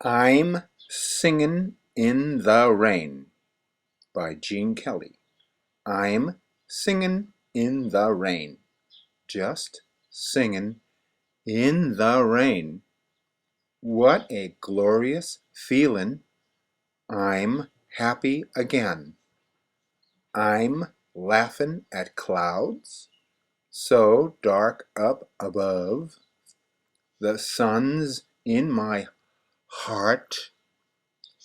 I'm Singin' in the Rain by Gene Kelly. I'm singin' in the rain, just singin' in the rain. What a glorious feelin', I'm happy again. I'm laughin' at clouds, so dark up above. The sun's in my heart,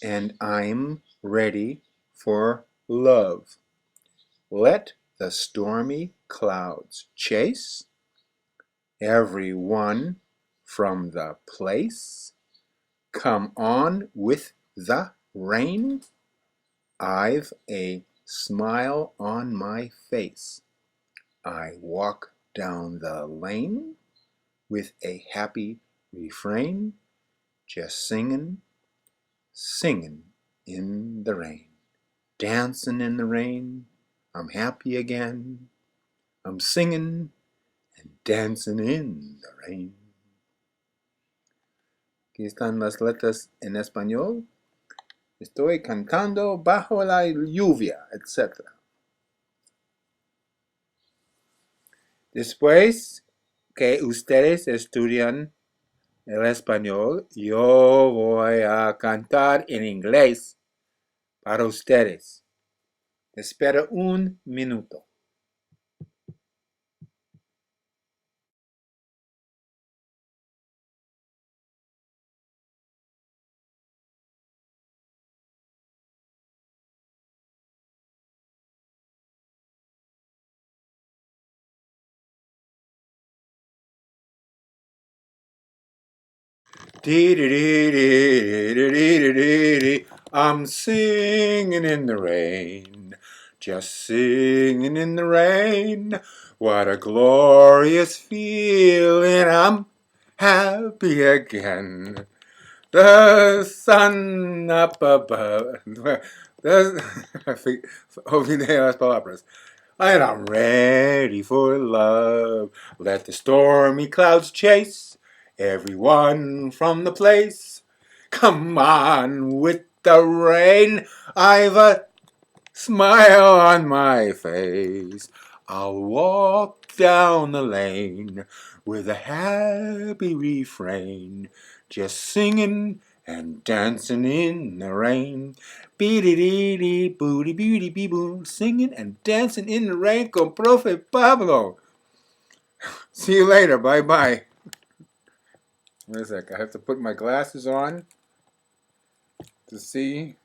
and I'm ready for love. Let the stormy clouds chase every one from the place. Come on with the rain. I've a smile on my face. I walk down the lane with a happy refrain, just singin', singin' in the rain. Dancin' in the rain, I'm happy again. I'm singin' and dancing in the rain. Aquí están las letras en español. Estoy cantando bajo la lluvia, etc. Después que ustedes estudian el español, yo voy a cantar en inglés para ustedes. Espera un minuto. I'm singing in the rain, just singing in the rain. What a glorious feeling, I'm happy again. The sun up above. Olvidé las palabras. And I'm ready for love. Let the stormy clouds chase everyone from the place. Come on with the rain. I've a smile on my face. I'll walk down the lane with a happy refrain, just singing and dancing in the rain. Be-dee-dee-dee, booty-beauty-bee-boo, singing and dancing in the rain con Profe Pablo. See you later. Bye-bye. Wait a sec. I have to put my glasses on to see.